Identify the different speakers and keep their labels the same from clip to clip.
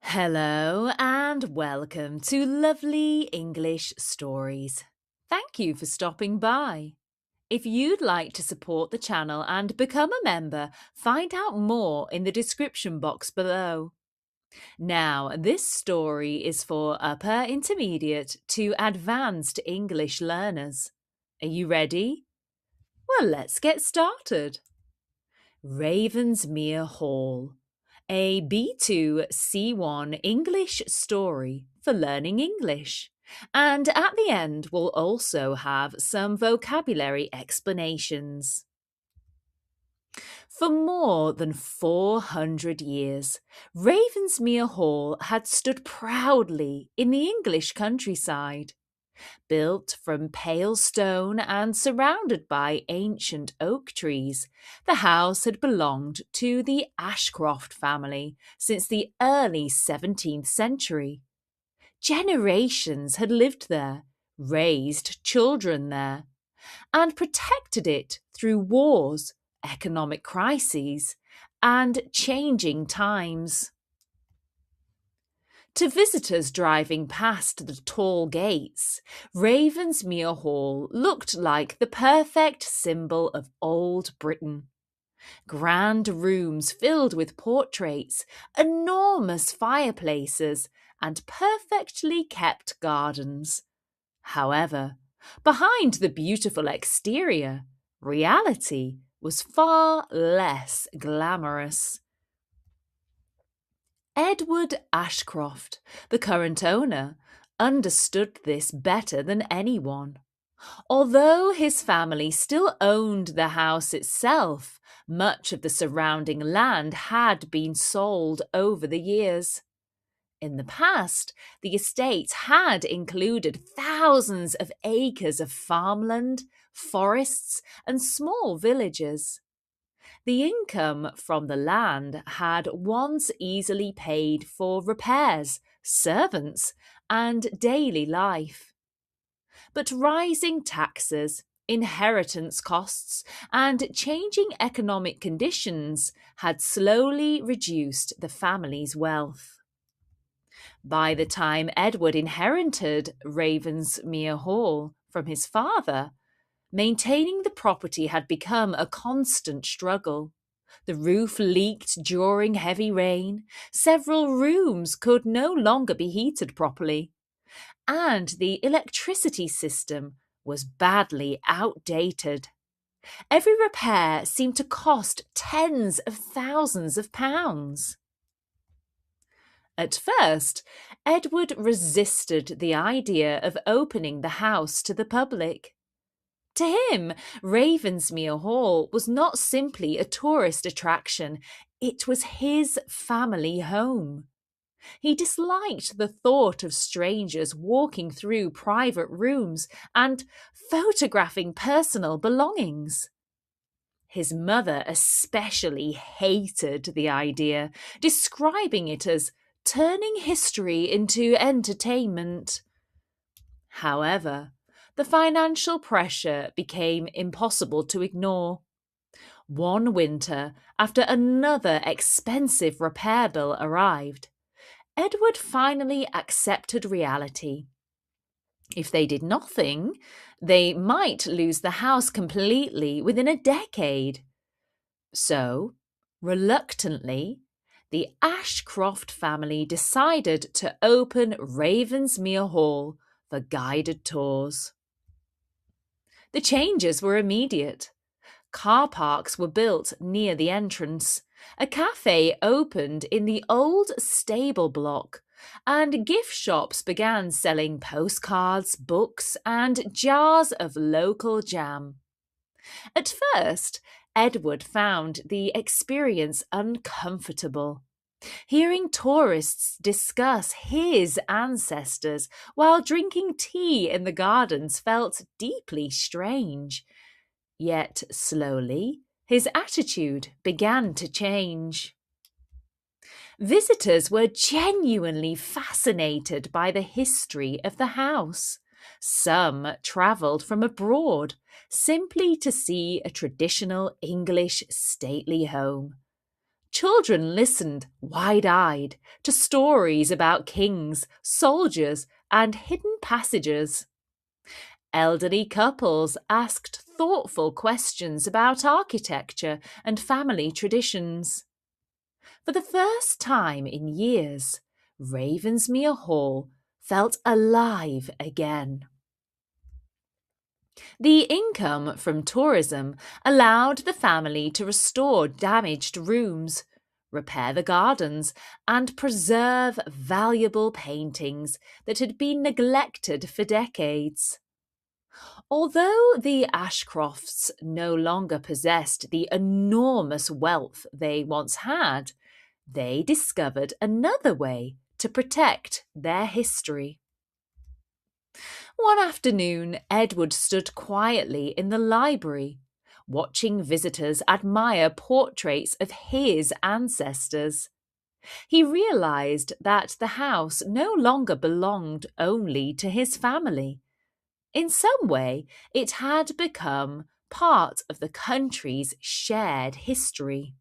Speaker 1: Hello and welcome to Lovely English Stories. Thank you for stopping by. If you'd like to support the channel and become a member, find out more in the description box below. Now, this story is for upper intermediate to advanced English learners. Are you ready? Well, let's get started. Ravensmere Hall, a B2 C1 English story for learning English. And at the end, we'll also have some vocabulary explanations. For more than 400 years, Ravensmere Hall had stood proudly in the English countryside. Built from pale stone and surrounded by ancient oak trees, the house had belonged to the Ashcroft family since the early 17th century. Generations had lived there, raised children there, and protected it through wars, economic crises, and changing times. To visitors driving past the tall gates, Ravensmere Hall looked like the perfect symbol of old Britain. Grand rooms filled with portraits, enormous fireplaces, and perfectly kept gardens. However, behind the beautiful exterior, reality was far less glamorous. Edward Ashcroft, the current owner, understood this better than anyone. Although his family still owned the house itself, much of the surrounding land had been sold over the years. In the past, the estates had included thousands of acres of farmland, forests, and small villages. The income from the land had once easily paid for repairs, servants, and daily life. But rising taxes, inheritance costs, and changing economic conditions had slowly reduced the family's wealth. By the time Edward inherited Ravensmere Hall from his father, maintaining the property had become a constant struggle. The roof leaked during heavy rain, several rooms could no longer be heated properly, and the electricity system was badly outdated. Every repair seemed to cost tens of thousands of pounds. At first, Edward resisted the idea of opening the house to the public. To him, Ravensmere Hall was not simply a tourist attraction, it was his family home. He disliked the thought of strangers walking through private rooms and photographing personal belongings. His mother especially hated the idea, describing it as turning history into entertainment. However, the financial pressure became impossible to ignore. One winter, after another expensive repair bill arrived, Edward finally accepted reality. If they did nothing, they might lose the house completely within a decade. So, reluctantly, the Ashcroft family decided to open Ravensmere Hall for guided tours. The changes were immediate. Car parks were built near the entrance. A cafe opened in the old stable block, and gift shops began selling postcards, books, and jars of local jam. At first, Edward found the experience uncomfortable. Hearing tourists discuss his ancestors while drinking tea in the gardens felt deeply strange. Yet slowly, his attitude began to change. Visitors were genuinely fascinated by the history of the house. Some travelled from abroad simply to see a traditional English stately home. Children listened wide-eyed to stories about kings, soldiers, and hidden passages. Elderly couples asked thoughtful questions about architecture and family traditions. For the first time in years, Ravensmere Hall felt alive again. The income from tourism allowed the family to restore damaged rooms, repair the gardens, and preserve valuable paintings that had been neglected for decades. Although the Ashcrofts no longer possessed the enormous wealth they once had, they discovered another way to protect their history. One afternoon, Edward stood quietly in the library, watching visitors admire portraits of his ancestors. He realised that the house no longer belonged only to his family. In some way, it had become part of the country's shared history.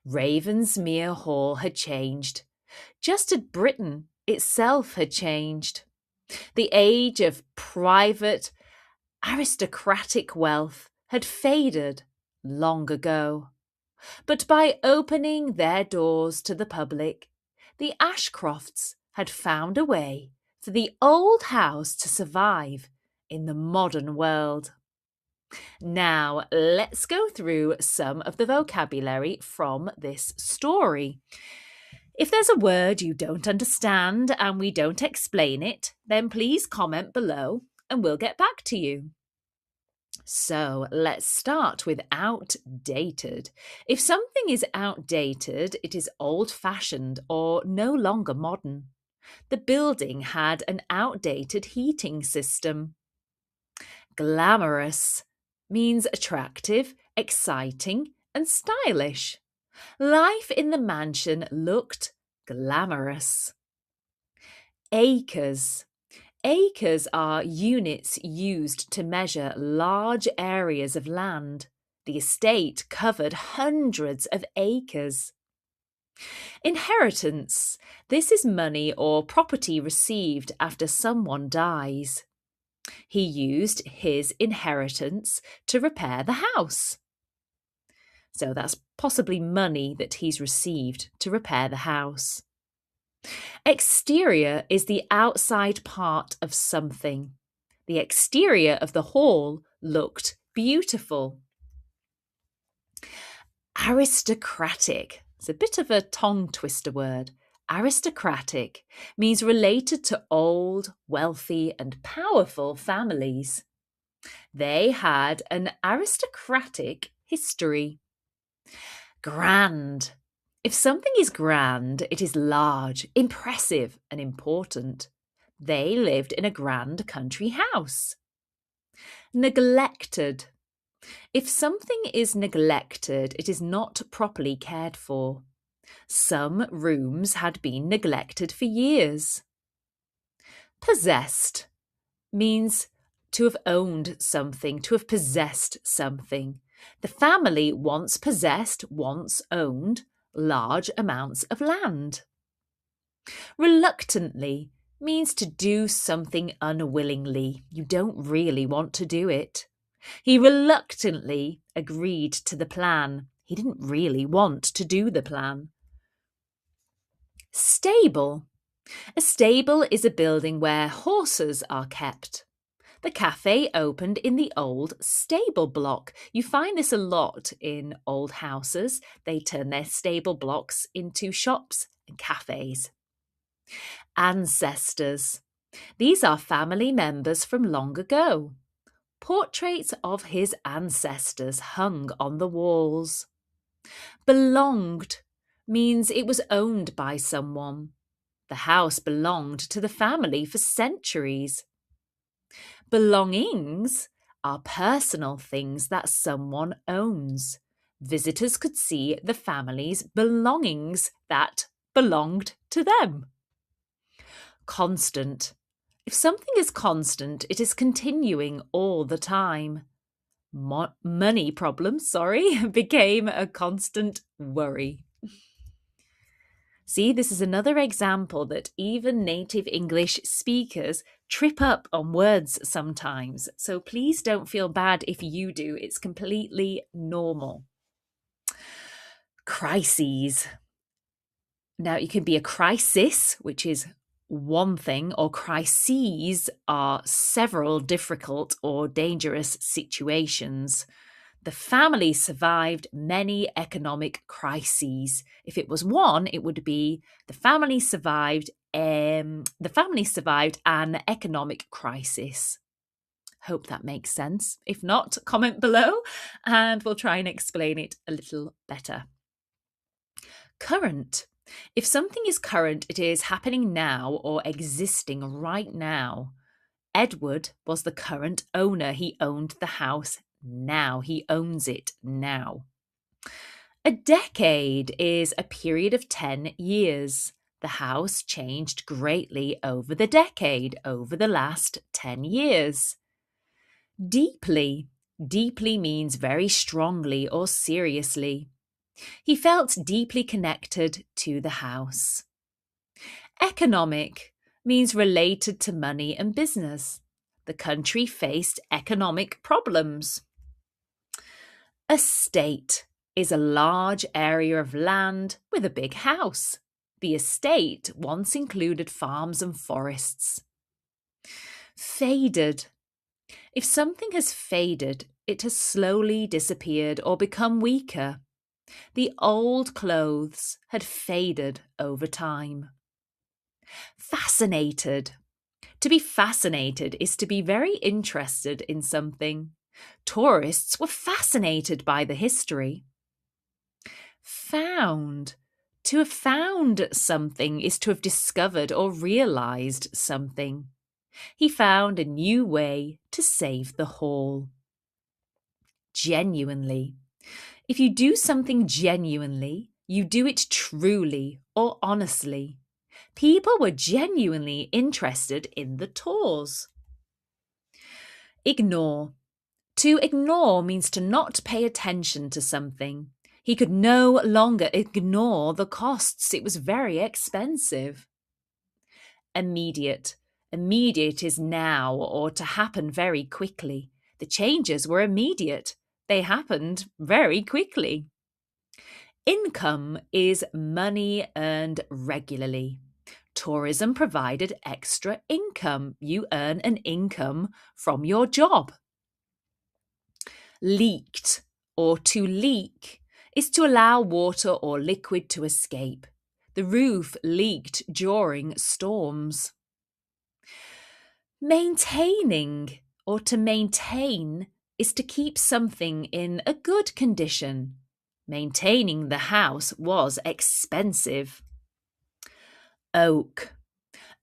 Speaker 1: Ravensmere Hall had changed, just as Britain itself had changed. The age of private, aristocratic wealth had faded long ago. But by opening their doors to the public, the Ashcrofts had found a way for the old house to survive in the modern world. Now, let's go through some of the vocabulary from this story. If there's a word you don't understand and we don't explain it, then please comment below and we'll get back to you. So let's start with outdated. If something is outdated, it is old-fashioned or no longer modern. The building had an outdated heating system. Glamorous means attractive, exciting, and stylish. Life in the mansion looked glamorous. Acres. Acres are units used to measure large areas of land. The estate covered hundreds of acres. Inheritance. This is money or property received after someone dies. He used his inheritance to repair the house. So that's possibly money that he's received to repair the house. Exterior is the outside part of something. The exterior of the hall looked beautiful. Aristocratic. It's a bit of a tongue twister word. Aristocratic means related to old, wealthy, and powerful families. They had an aristocratic history. Grand. If something is grand, it is large, impressive, and important. They lived in a grand country house. Neglected. If something is neglected, it is not properly cared for. Some rooms had been neglected for years. Possessed means to have owned something, to have possessed something. The family once owned large amounts of land. Reluctantly means to do something unwillingly. You don't really want to do it. He reluctantly agreed to the plan. He didn't really want to do the plan. Stable. A stable is a building where horses are kept. The cafe opened in the old stable block. You find this a lot in old houses. They turn their stable blocks into shops and cafes. Ancestors. These are family members from long ago. Portraits of his ancestors hung on the walls. Belonged means it was owned by someone. The house belonged to the family for centuries. Belongings are personal things that someone owns. Visitors could see the family's belongings that belonged to them. Constant. If something is constant, it is continuing all the time. money problems, became a constant worry. See, this is another example that even native English speakers trip up on words sometimes. So please don't feel bad if you do. It's completely normal. Crises. Now, it can be a crisis, which is one thing, or crises are several difficult or dangerous situations. The family survived many economic crises. If it was one, it would be the family survived an economic crisis. Hope that makes sense. If not, comment below and we'll try and explain it a little better. Current. If something is current, it is happening now or existing right now. Edward was the current owner. He owned the house now. He owns it now. A decade is a period of 10 years. The house changed greatly over the decade, over the last 10 years. Deeply. Deeply means very strongly or seriously. He felt deeply connected to the house. Economic means related to money and business. The country faced economic problems. Estate is a large area of land with a big house. The estate once included farms and forests. Faded. If something has faded, it has slowly disappeared or become weaker. The old clothes had faded over time. Fascinated. To be fascinated is to be very interested in something. Tourists were fascinated by the history. Found. To have found something is to have discovered or realised something. He found a new way to save the hall. Genuinely. If you do something genuinely, you do it truly or honestly. People were genuinely interested in the tours. Ignore. To ignore means to not pay attention to something. He could no longer ignore the costs. It was very expensive. Immediate. Immediate is now or to happen very quickly. The changes were immediate. They happened very quickly. Income is money earned regularly. Tourism provided extra income. You earn an income from your job. Leaked, or to leak, is to allow water or liquid to escape. The roof leaked during storms. Maintaining, or to maintain, is to keep something in a good condition. Maintaining the house was expensive. Oak.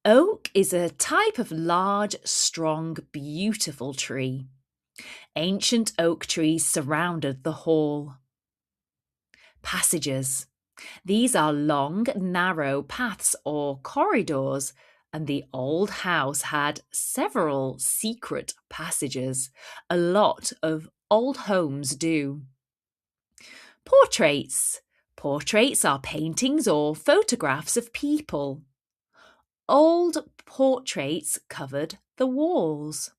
Speaker 1: Oak is a type of large, strong, beautiful tree. Ancient oak trees surrounded the hall. Passages. These are long, narrow paths or corridors, and the old house had several secret passages. A lot of old homes do. Portraits. Portraits are paintings or photographs of people. Old portraits covered the walls.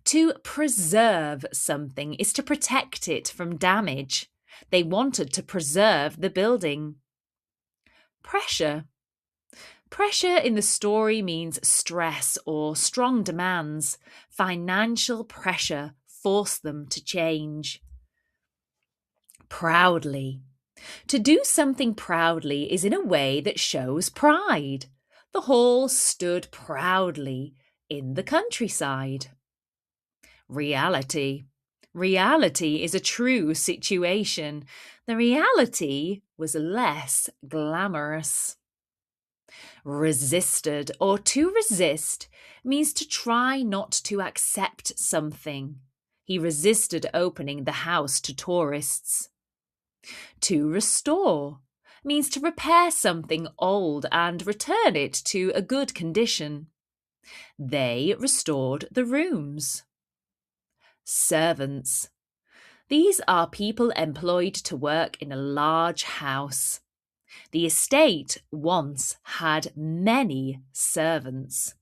Speaker 1: To preserve something is to protect it from damage. They wanted to preserve the building. Pressure. Pressure in the story means stress or strong demands. Financial pressure forced them to change. Proudly. To do something proudly is in a way that shows pride. The hall stood proudly in the countryside. Reality. Reality is a true situation. The reality was less glamorous. Resisted, or to resist, means to try not to accept something. He resisted opening the house to tourists. To restore means to repair something old and return it to a good condition. They restored the rooms. Servants. These are people employed to work in a large house. The estate once had many servants.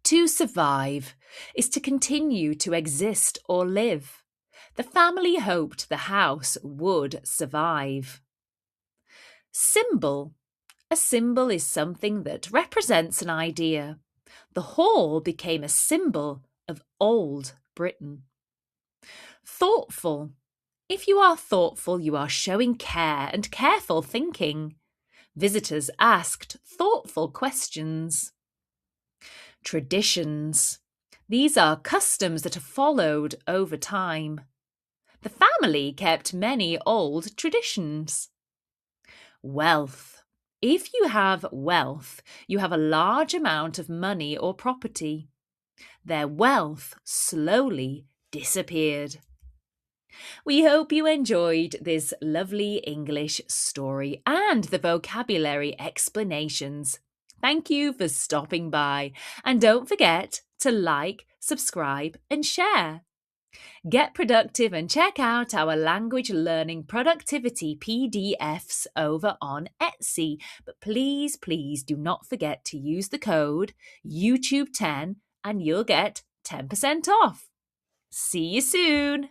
Speaker 1: To survive is to continue to exist or live. The family hoped the house would survive. Symbol. A symbol is something that represents an idea. The hall became a symbol of old Britain. Thoughtful. If you are thoughtful, you are showing care and careful thinking. Visitors asked thoughtful questions. Traditions. These are customs that are followed over time. The family kept many old traditions. Wealth. If you have wealth, you have a large amount of money or property. Their wealth slowly disappeared. We hope you enjoyed this lovely English story and the vocabulary explanations. Thank you for stopping by, and don't forget to like, subscribe and share. Get productive and check out our language learning productivity PDFs over on Etsy. But please do not forget to use the code YouTube10 and you'll get 10% off. See you soon!